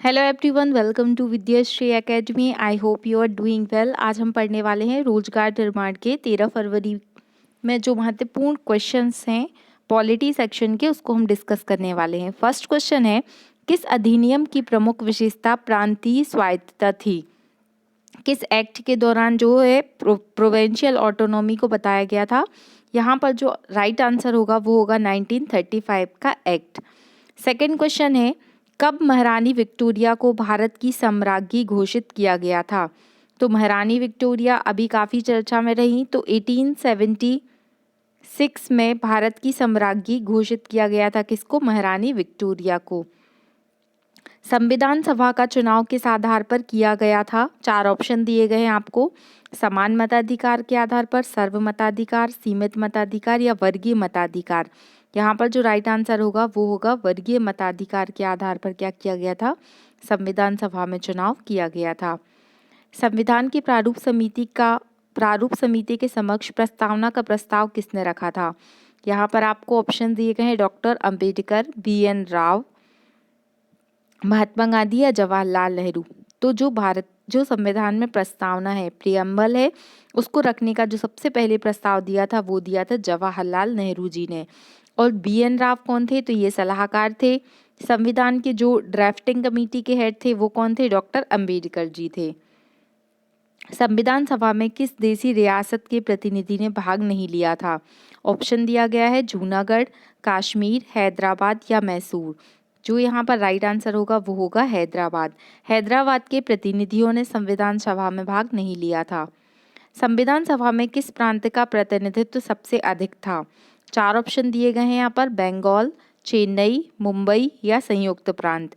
Hello everyone, welcome to Vidyashree academy. I hope you are doing well. आज हम पढ़ने वाले हैं रोजगार निर्माण के 13 फरवरी में जो महत्वपूर्ण क्वेश्चंस हैं पॉलिटी सेक्शन के, उसको हम डिस्कस करने वाले हैं। फर्स्ट क्वेश्चन है, किस अधिनियम की प्रमुख विशेषता प्रांतीय स्वायत्तता थी? किस एक्ट के दौरान जो है प्रोविंशियल ऑटोनॉमी को बताया गया था? यहाँ पर जो राइट आंसर होगा वो होगा 1935 का एक्ट। सेकेंड क्वेश्चन है, कब महारानी विक्टोरिया को भारत की सम्राज्ञी घोषित किया गया था? तो महारानी विक्टोरिया अभी काफ़ी चर्चा में रही, तो 1876 में भारत की सम्राज्ञी घोषित किया गया था। किसको? महारानी विक्टोरिया को। संविधान सभा का चुनाव किस आधार पर किया गया था? 4 ऑप्शन दिए गए हैं आपको। समान मताधिकार के आधार पर, सर्व मताधिकार, सीमित मताधिकार या वर्गीय मताधिकार। यहाँ पर जो राइट आंसर होगा वो होगा वर्गीय मताधिकार के आधार पर क्या किया गया था? संविधान सभा में चुनाव किया गया था। संविधान की प्रारूप समिति के समक्ष प्रस्तावना का प्रस्ताव किसने रखा था? यहाँ पर आपको ऑप्शन दिए गए हैं, डॉक्टर अंबेडकर, BN राव, महात्मा गांधी या जवाहरलाल नेहरू। तो जो संविधान में प्रस्तावना है, प्रियम्बल है, उसको रखने का जो सबसे पहले प्रस्ताव दिया था वो दिया था जवाहरलाल नेहरू जी ने। और BN राव कौन थे? तो ये सलाहकार थे। संविधान के जो ड्राफ्टिंग कमेटी के हेड थे वो कौन थे? डॉक्टर अंबेडकर जी थे। संविधान सभा में किस देशी रियासत के प्रतिनिधि ने भाग नहीं लिया था? ऑप्शन दिया गया है, जूनागढ़, कश्मीर, हैदराबाद या मैसूर। जो यहाँ पर राइट आंसर होगा वो होगा हैदराबाद। हैदराबाद के प्रतिनिधियों ने संविधान सभा में भाग नहीं लिया था। संविधान सभा में किस प्रांत का प्रतिनिधित्व सबसे अधिक था? 4 ऑप्शन दिए गए हैं यहाँ पर, बंगाल, चेन्नई, मुंबई या संयुक्त प्रांत।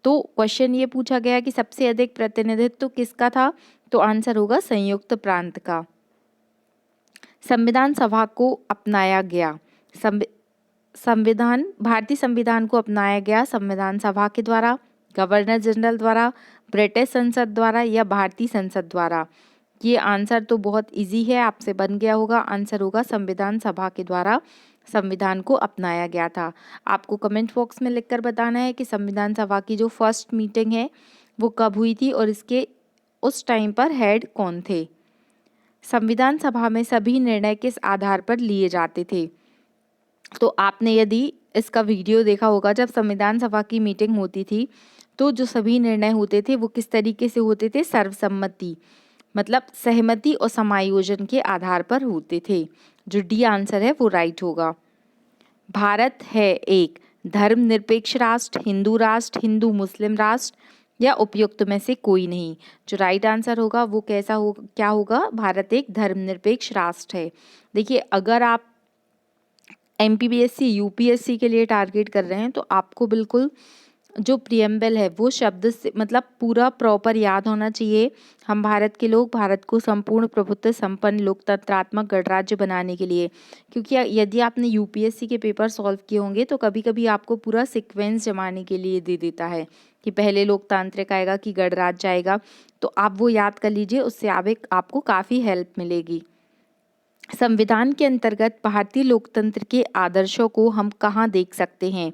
तो क्वेश्चन ये पूछा गया कि सबसे अधिक प्रतिनिधित्व किसका था? तो आंसर होगा संयुक्त प्रांत का। संविधान सभा को अपनाया गया भारतीय संविधान को अपनाया गया संविधान सभा के द्वारा, गवर्नर जनरल द्वारा, ब्रिटिश संसद द्वारा या भारतीय संसद द्वारा। ये आंसर तो बहुत इजी है, आपसे बन गया होगा। आंसर होगा संविधान सभा के द्वारा संविधान को अपनाया गया था। आपको कमेंट बॉक्स में लिखकर बताना है कि संविधान सभा की जो फर्स्ट मीटिंग है वो कब हुई थी और इसके उस टाइम पर हेड कौन थे। संविधान सभा में सभी निर्णय किस आधार पर लिए जाते थे? तो आपने यदि इसका वीडियो देखा होगा, जब संविधान सभा की मीटिंग होती थी तो जो सभी निर्णय होते थे वो किस तरीके से होते थे? सर्वसम्मति, मतलब सहमति और समायोजन के आधार पर होते थे। जो डी आंसर है वो राइट होगा। भारत है एक धर्मनिरपेक्ष राष्ट्र, हिंदू मुस्लिम राष्ट्र या उपयुक्त में से कोई नहीं। जो राइट आंसर होगा वो क्या होगा? भारत एक धर्मनिरपेक्ष राष्ट्र है। देखिए, अगर आप MPPSC UPSC के लिए टारगेट कर रहे हैं तो आपको बिल्कुल जो प्रियम्बल है वो शब्द से मतलब पूरा प्रॉपर याद होना चाहिए। हम भारत के लोग भारत को संपूर्ण प्रभुत्व संपन्न लोकतंत्रात्मक गणराज्य बनाने के लिए, क्योंकि यदि आपने UPSC के पेपर सॉल्व किए होंगे तो कभी कभी आपको पूरा सीक्वेंस जमाने के लिए दे देता है कि पहले लोकतांत्रिक आएगा कि गणराज्य आएगा। तो आप वो याद कर लीजिए, उससे आपको काफ़ी हेल्प मिलेगी। संविधान के अंतर्गत भारतीय लोकतंत्र के आदर्शों को हम कहाँ देख सकते हैं?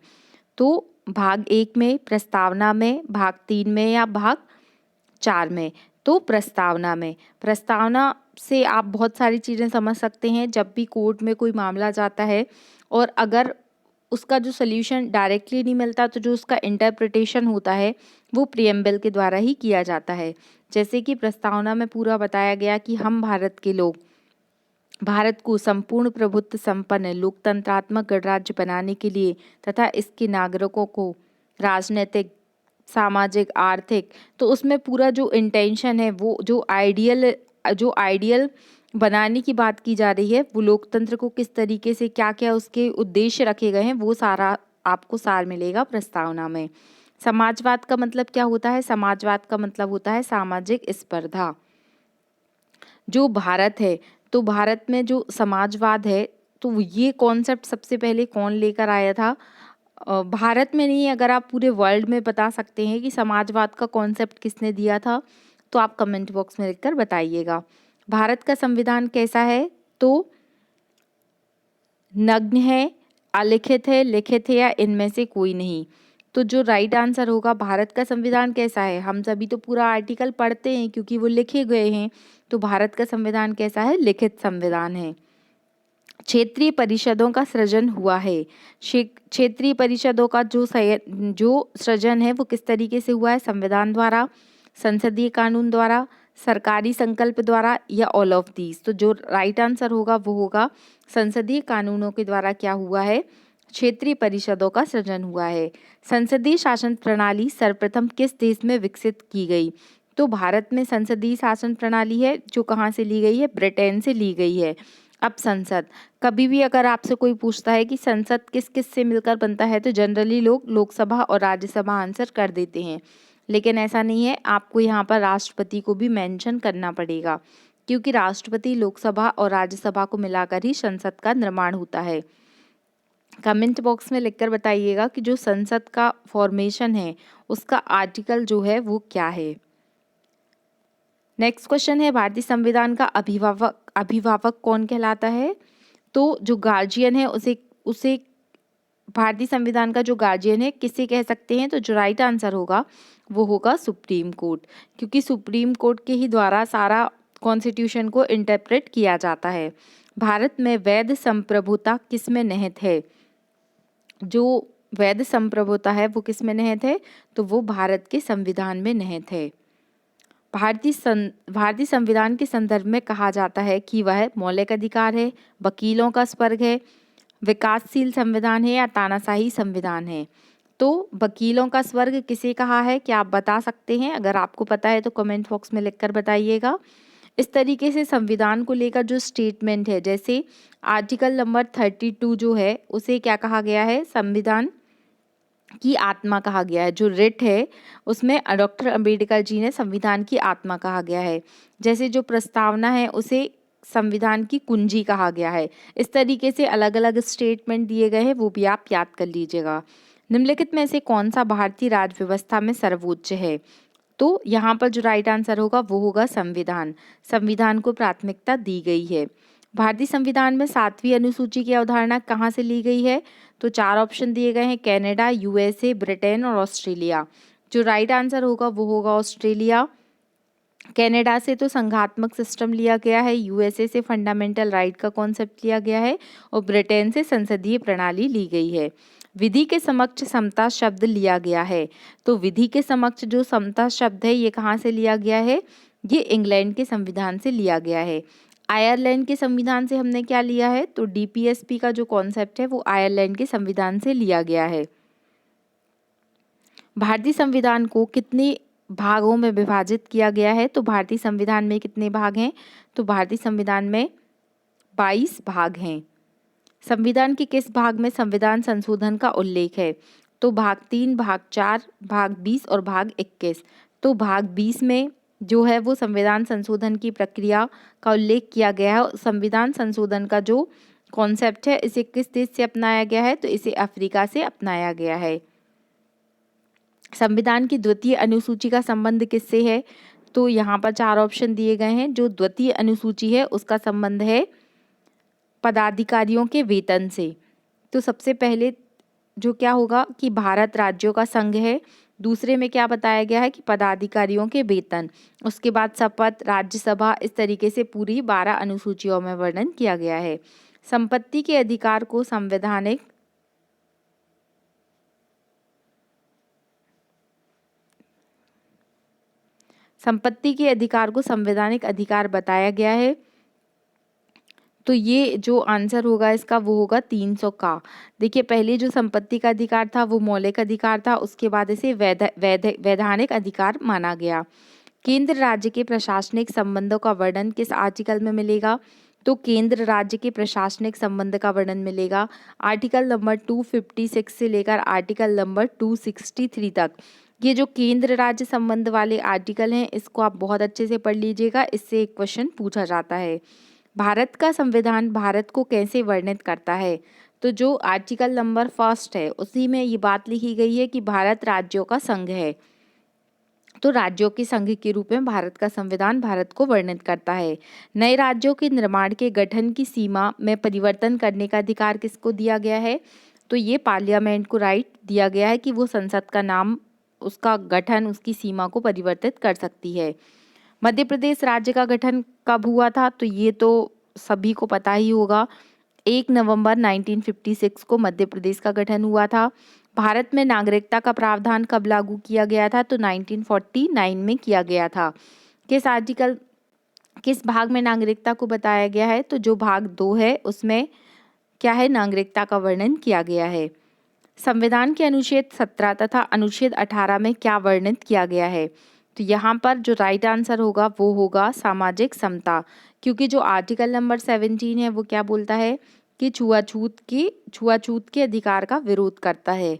तो भाग 1 में, प्रस्तावना में, भाग 3 में या भाग 4 में? तो प्रस्तावना से आप बहुत सारी चीज़ें समझ सकते हैं। जब भी कोर्ट में कोई मामला जाता है और अगर उसका जो सल्यूशन डायरेक्टली नहीं मिलता तो जो उसका इंटरप्रिटेशन होता है वो प्रियम्बल के द्वारा ही किया जाता है। जैसे कि प्रस्तावना में पूरा बताया गया कि हम भारत के लोग भारत को संपूर्ण प्रभुत्व संपन्न लोकतंत्रात्मक गणराज्य बनाने के लिए तथा इसके नागरिकों को राजनीतिक, सामाजिक, आर्थिक, तो उसमें पूरा जो इंटेंशन है वो जो आइडियल बनाने की बात की जा रही है, वो लोकतंत्र को किस तरीके से क्या क्या उसके उद्देश्य रखे गए हैं वो सारा आपको सार मिलेगा प्रस्तावना में। समाजवाद का मतलब क्या होता है? समाजवाद का मतलब होता है सामाजिक स्पर्धा। जो भारत है, तो भारत में जो समाजवाद है तो ये कॉन्सेप्ट सबसे पहले कौन लेकर आया था? भारत में नहीं, अगर आप पूरे वर्ल्ड में बता सकते हैं कि समाजवाद का कॉन्सेप्ट किसने दिया था तो आप कमेंट बॉक्स में लिखकर बताइएगा। भारत का संविधान कैसा है? तो नग्न है, अलिखित है, लिखित है या इनमें से कोई नहीं। तो जो राइट आंसर होगा, भारत का संविधान कैसा है? हम सभी तो पूरा आर्टिकल पढ़ते हैं क्योंकि वो लिखे गए हैं। तो भारत का संविधान कैसा है? लिखित संविधान है। क्षेत्रीय परिषदों का सृजन हुआ है। क्षेत्रीय परिषदों का जो सृजन है वो किस तरीके से हुआ है? संविधान द्वारा, संसदीय कानून द्वारा, सरकारी संकल्प द्वारा या ऑल ऑफ दीज। तो जो राइट आंसर होगा वो होगा संसदीय कानूनों के द्वारा क्या हुआ है? क्षेत्रीय परिषदों का सृजन हुआ है। संसदीय शासन प्रणाली सर्वप्रथम किस देश में विकसित की गई? तो भारत में संसदीय शासन प्रणाली है जो कहाँ से ली गई है? ब्रिटेन से ली गई है। अब संसद, कभी भी अगर आपसे कोई पूछता है कि संसद किस किस से मिलकर बनता है तो जनरली लोग लोकसभा और राज्यसभा आंसर कर देते हैं, लेकिन ऐसा नहीं है। आपको यहाँ पर राष्ट्रपति को भी मेंशन करना पड़ेगा क्योंकि राष्ट्रपति, लोकसभा और राज्यसभा को मिलाकर ही संसद का निर्माण होता है। कमेंट बॉक्स में लिखकर बताइएगा कि जो संसद का फॉर्मेशन है उसका आर्टिकल जो है वो क्या है। नेक्स्ट क्वेश्चन है, भारतीय संविधान का अभिभावक कौन कहलाता है? तो जो गार्जियन है उसे भारतीय संविधान का जो गार्जियन है किसे कह सकते हैं? तो जो राइट आंसर होगा वो होगा सुप्रीम कोर्ट, क्योंकि सुप्रीम कोर्ट के ही द्वारा सारा कॉन्स्टिट्यूशन को इंटरप्रेट किया जाता है। भारत में वैध संप्रभुता किस में निहित है? जो वैध संप्रभुता है वो किस में निहित है? तो वो भारत के संविधान में निहित है। भारतीय संविधान के संदर्भ में कहा जाता है कि वह मौलिक अधिकार है, वकीलों का स्वर्ग है, विकासशील संविधान है या तानाशाही संविधान है। तो वकीलों का स्वर्ग किसे कहा है? क्या आप बता सकते हैं? अगर आपको पता है तो कमेंट बॉक्स में लिखकर बताइएगा। इस तरीके से संविधान को लेकर जो स्टेटमेंट है, जैसे आर्टिकल नंबर 32 जो है उसे क्या कहा गया है? संविधान की आत्मा कहा गया है। जो रिट है उसमें डॉक्टर अंबेडकर जी ने संविधान की आत्मा कहा गया है। जैसे जो प्रस्तावना है उसे संविधान की कुंजी कहा गया है। इस तरीके से अलग अलग स्टेटमेंट दिए गए हैं, वो भी आप याद कर लीजिएगा। निम्नलिखित में से कौन सा भारतीय राज्य व्यवस्था में सर्वोच्च है? तो यहाँ पर जो राइट आंसर होगा वो होगा संविधान। संविधान को प्राथमिकता दी गई है। भारतीय संविधान में 7वीं अनुसूची की अवधारणा कहाँ से ली गई है? तो 4 ऑप्शन दिए गए हैं, कनाडा, यूएसए, ब्रिटेन और ऑस्ट्रेलिया। जो राइट आंसर होगा वो होगा ऑस्ट्रेलिया। कनाडा से तो संघात्मक सिस्टम लिया गया है, यूएसए से फंडामेंटल राइट का कॉन्सेप्ट लिया गया है और ब्रिटेन से संसदीय प्रणाली ली गई है। विधि के समक्ष समता शब्द लिया गया है। तो विधि के समक्ष जो समता शब्द है ये कहाँ से लिया गया है? ये इंग्लैंड के संविधान से लिया गया है। आयरलैंड के संविधान से हमने क्या लिया है? तो डीपीएसपी का जो कॉन्सेप्ट है वो आयरलैंड के संविधान से लिया गया है। भारतीय संविधान को कितने भागों में विभाजित किया गया है? तो भारतीय संविधान में कितने भाग हैं? तो भारतीय संविधान में 22 भाग हैं। संविधान के किस भाग में संविधान संशोधन का उल्लेख है? तो भाग 3, भाग 4, भाग 20 और भाग 21। तो भाग 20 में जो है वो संविधान संशोधन की प्रक्रिया का उल्लेख किया गया है। संविधान संशोधन का जो कॉन्सेप्ट है इसे किस देश से अपनाया गया है? तो इसे अफ्रीका से अपनाया गया है। संविधान की द्वितीय अनुसूची का संबंध किससे है? तो यहाँ पर 4 ऑप्शन दिए गए हैं। जो द्वितीय अनुसूची है उसका संबंध है पदाधिकारियों के वेतन से। तो सबसे पहले जो क्या होगा कि भारत राज्यों का संघ है। दूसरे में क्या बताया गया है कि पदाधिकारियों के वेतन। उसके बाद शपथ, राज्यसभा, इस तरीके से पूरी 12 अनुसूचियों में वर्णन किया गया है। संपत्ति के अधिकार को संवैधानिक अधिकार बताया गया है। तो ये जो आंसर होगा इसका वो होगा 300 का। देखिए पहले जो संपत्ति का अधिकार था वो मौलिक अधिकार था, उसके बाद इसे वैधानिक अधिकार माना गया। केंद्र राज्य के प्रशासनिक संबंधों का वर्णन किस आर्टिकल में मिलेगा? तो केंद्र राज्य के प्रशासनिक संबंध का वर्णन मिलेगा आर्टिकल नंबर 256 से लेकर आर्टिकल नंबर 263 तक। ये जो केंद्र राज्य संबंध वाले आर्टिकल हैं इसको आप बहुत अच्छे से पढ़ लीजिएगा, इससे एक क्वेश्चन पूछा जाता है। भारत का संविधान भारत को कैसे वर्णित करता है? तो जो आर्टिकल नंबर 1 है उसी में ये बात लिखी गई है कि भारत राज्यों का संघ है। तो राज्यों के संघ के रूप में भारत का संविधान भारत को वर्णित करता है। नए राज्यों के निर्माण के गठन की सीमा में परिवर्तन करने का अधिकार किसको दिया गया है? तो ये पार्लियामेंट को राइट दिया गया है कि वो संसद का नाम, उसका गठन, उसकी सीमा को परिवर्तित कर सकती है। मध्य प्रदेश राज्य का गठन कब हुआ था? तो ये तो सभी को पता ही होगा, 1 नवंबर 1956 को मध्य प्रदेश का गठन हुआ था। भारत में नागरिकता का प्रावधान कब लागू किया गया था? तो 1949 में किया गया था। किस भाग में नागरिकता को बताया गया है? तो जो भाग 2 है उसमें क्या है, नागरिकता का वर्णन किया गया है। संविधान के अनुच्छेद 17 तथा अनुच्छेद 18 में क्या वर्णित किया गया है? तो यहाँ पर जो राइट आंसर होगा वो होगा सामाजिक समता, क्योंकि जो आर्टिकल नंबर 17 है वो क्या बोलता है कि छुआछूत के अधिकार का विरोध करता है।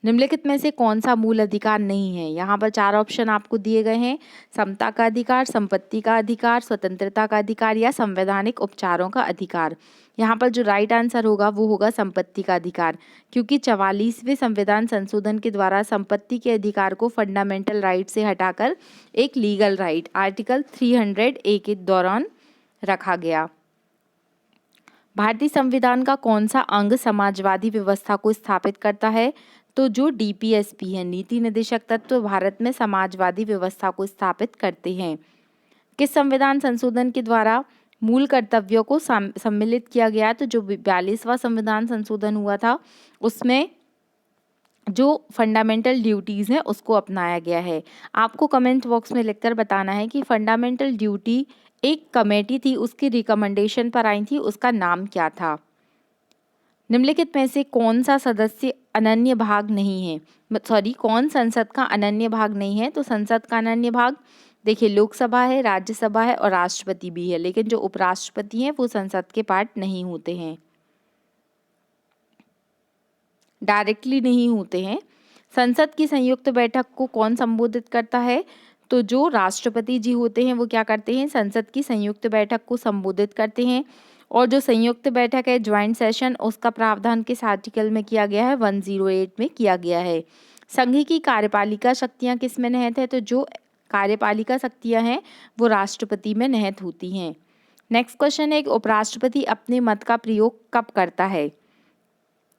निम्नलिखित में से कौन सा मूल अधिकार नहीं है? यहाँ पर 4 ऑप्शन आपको दिए गए हैं, समता का अधिकार, संपत्ति का अधिकार, स्वतंत्रता का अधिकार या संवैधानिक उपचारों का अधिकार। यहाँ पर जो राइट आंसर होगा वो होगा संपत्ति का अधिकार, क्योंकि 44वें संविधान संशोधन के द्वारा संपत्ति के अधिकार को फंडामेंटल राइट से हटाकर एक लीगल राइट आर्टिकल 300A के दौरान रखा गया। भारतीय संविधान का कौन सा अंग समाजवादी व्यवस्था को स्थापित करता है? तो जो DPSP है, नीति निर्देशक तत्व, भारत में समाजवादी व्यवस्था को स्थापित करते हैं। किस संविधान संशोधन के द्वारा मूल कर्तव्यों को सम्मिलित किया गया? तो जो 42वां संविधान संशोधन हुआ था उसमें जो फंडामेंटल ड्यूटीज़ हैं उसको अपनाया गया है। आपको कमेंट बॉक्स में लिखकर बताना है कि फंडामेंटल ड्यूटी एक कमेटी थी, उसकी रिकमेंडेशन पर आई थी, उसका नाम क्या था? निम्नलिखित में से कौन सा सदस्य अनन्य भाग नहीं है? कौन संसद का अनन्य भाग नहीं है? तो संसद का अनन्य भाग देखिए लोकसभा है, राज्यसभा है और राष्ट्रपति भी है, लेकिन जो उपराष्ट्रपति हैं वो संसद के पार्ट नहीं होते हैं, डायरेक्टली नहीं होते हैं। संसद की संयुक्त बैठक को कौन संबोधित करता है? तो जो राष्ट्रपति जी होते हैं वो क्या करते हैं, संसद की संयुक्त बैठक को संबोधित करते हैं। और जो संयुक्त बैठक है, ज्वाइंट सेशन, उसका प्रावधान किस आर्टिकल में किया गया है? 108 में किया गया है। संघ की कार्यपालिका शक्तियाँ किस में निहित है? तो जो कार्यपालिका शक्तियाँ हैं वो राष्ट्रपति में निहित होती हैं। नेक्स्ट क्वेश्चन है, उपराष्ट्रपति अपने मत का प्रयोग कब करता है?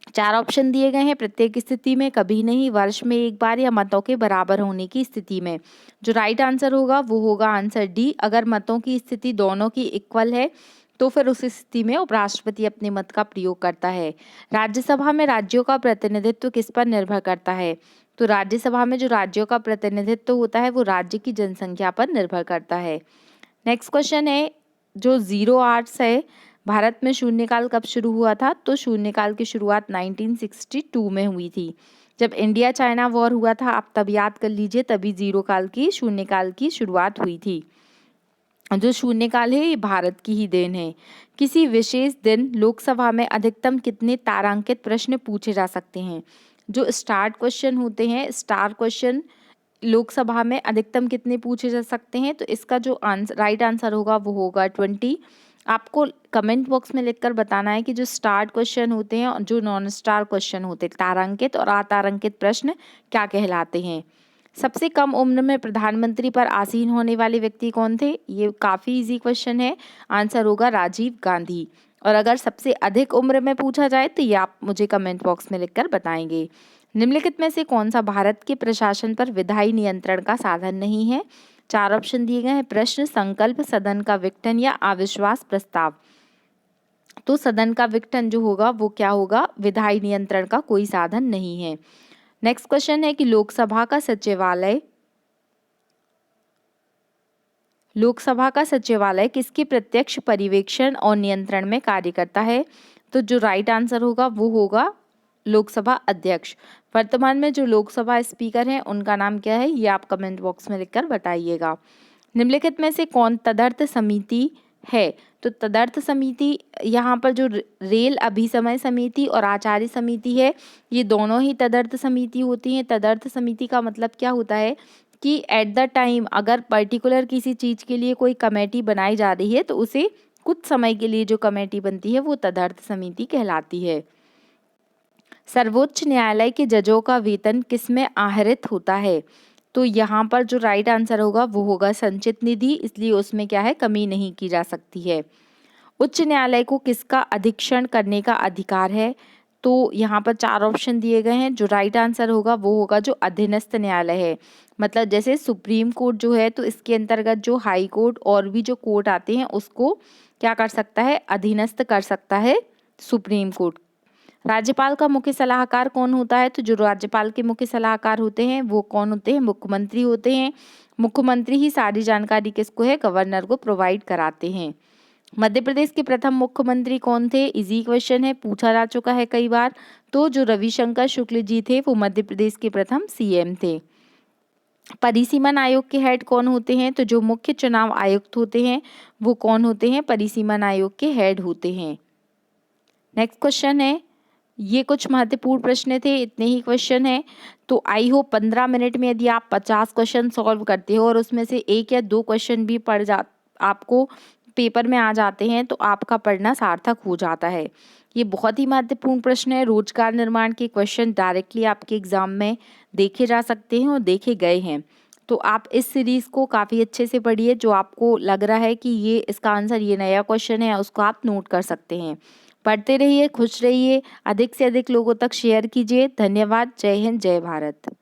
4 ऑप्शन दिए गए हैं, प्रत्येक स्थिति में, कभी नहीं, वर्ष में एक बार या मतों के बराबर होने की स्थिति में। जो राइट आंसर होगा वो होगा आंसर डी, अगर मतों की स्थिति दोनों की इक्वल है तो फिर उस स्थिति में उपराष्ट्रपति अपने मत का प्रयोग करता है। राज्यसभा में राज्यों का प्रतिनिधित्व किस पर निर्भर करता है? तो राज्यसभा में जो राज्यों का प्रतिनिधित्व होता है वो राज्य की जनसंख्या पर निर्भर करता है। नेक्स्ट क्वेश्चन है, जो 0 आवर्स है, भारत में शून्यकाल कब शुरू हुआ था? तो शून्यकाल की शुरुआत 1962 में हुई थी, जब इंडिया चाइना वॉर हुआ था। आप तब याद कर लीजिए, तभी शून्यकाल की शुरुआत हुई थी। जो शून्यकाल है ये भारत की ही देन है। किसी विशेष दिन लोकसभा में अधिकतम कितने तारांकित प्रश्न पूछे जा सकते हैं? जो स्टार्ट क्वेश्चन होते हैं, स्टार क्वेश्चन, लोकसभा में अधिकतम कितने पूछे जा सकते हैं? तो इसका जो राइट आंसर होगा वो होगा 20। आपको कमेंट बॉक्स में लिखकर बताना है कि जो स्टार्ट क्वेश्चन होते हैं और जो नॉन स्टार क्वेश्चन होते हैं, तारांकित और अतारांकित प्रश्न, क्या कहलाते हैं। सबसे कम उम्र में प्रधानमंत्री पर आसीन होने वाले व्यक्ति कौन थे? ये काफ़ी इजी क्वेश्चन है, आंसर होगा राजीव गांधी। और अगर सबसे अधिक उम्र में पूछा जाए तो ये आप मुझे कमेंट बॉक्स में लिखकर बताएंगे। निम्नलिखित में से कौन सा भारत के प्रशासन पर विधायी नियंत्रण का साधन नहीं है? 4 ऑप्शन दिए गए हैं, प्रश्न, संकल्प, सदन का विघटन या अविश्वास प्रस्ताव। तो सदन का विघटन जो होगा वो क्या होगा? विधायी नियंत्रण का कोई साधन नहीं है। नेक्स्ट क्वेश्चन है कि लोकसभा का सचिवालय किसके प्रत्यक्ष पर्यवेक्षण और नियंत्रण में कार्य करता है? तो जो राइट आंसर होगा वो होगा लोकसभा अध्यक्ष। वर्तमान में जो लोकसभा स्पीकर हैं उनका नाम क्या है, ये आप कमेंट बॉक्स में लिखकर बताइएगा। निम्नलिखित में से कौन तदर्थ समिति है? तो तदर्थ समिति, यहाँ पर जो रेल अभिसमय समिति और आचार्य समिति है, ये दोनों ही तदर्थ समिति होती हैं। तदर्थ समिति का मतलब क्या होता है कि एट द टाइम अगर पर्टिकुलर किसी चीज़ के लिए कोई कमेटी बनाई जा रही है तो उसे कुछ समय के लिए जो कमेटी बनती है वो तदर्थ समिति कहलाती है। सर्वोच्च न्यायालय के जजों का वेतन किसमें आहरित होता है? तो यहाँ पर जो राइट आंसर होगा वो होगा संचित निधि, इसलिए उसमें क्या है, कमी नहीं की जा सकती है। उच्च न्यायालय को किसका अधीक्षण करने का अधिकार है? तो यहाँ पर 4 ऑप्शन दिए गए हैं। जो राइट आंसर होगा वो होगा जो अधीनस्थ न्यायालय है। मतलब जैसे सुप्रीम कोर्ट जो है तो इसके अंतर्गत जो हाई कोर्ट और भी जो कोर्ट आते हैं उसको क्या कर सकता है, अधीनस्थ कर सकता है सुप्रीम कोर्ट। राज्यपाल का मुख्य सलाहकार कौन होता है? तो जो राज्यपाल के मुख्य सलाहकार होते हैं वो कौन होते हैं? मुख्यमंत्री होते हैं। मुख्यमंत्री ही सारी जानकारी किसको है, गवर्नर को प्रोवाइड कराते हैं। मध्य प्रदेश के प्रथम मुख्यमंत्री कौन थे? इजी क्वेश्चन है, पूछा जा चुका है कई बार। तो जो रविशंकर शुक्ल जी थे वो मध्य प्रदेश के प्रथम सीएम थे। परिसीमन आयोग के हेड कौन होते हैं? तो जो मुख्य चुनाव आयुक्त होते हैं वो कौन होते हैं? परिसीमन आयोग के हेड होते हैं। नेक्स्ट क्वेश्चन है, ये कुछ महत्वपूर्ण प्रश्न थे, इतने ही क्वेश्चन हैं। तो आई होप 15 मिनट में यदि आप 50 क्वेश्चन सॉल्व करते हो और उसमें से 1 या 2 क्वेश्चन भी आपको पेपर में आ जाते हैं तो आपका पढ़ना सार्थक हो जाता है। ये बहुत ही महत्वपूर्ण प्रश्न है। रोजगार निर्माण के क्वेश्चन डायरेक्टली आपके एग्जाम में देखे जा सकते हैं और देखे गए हैं। तो आप इस सीरीज़ को काफ़ी अच्छे से पढ़िए। जो आपको लग रहा है कि ये इसका आंसर ये नया क्वेश्चन है उसको आप नोट कर सकते हैं। पढ़ते रहिए, खुश रहिए, अधिक से अधिक लोगों तक शेयर कीजिए। धन्यवाद। जय हिंद, जय भारत।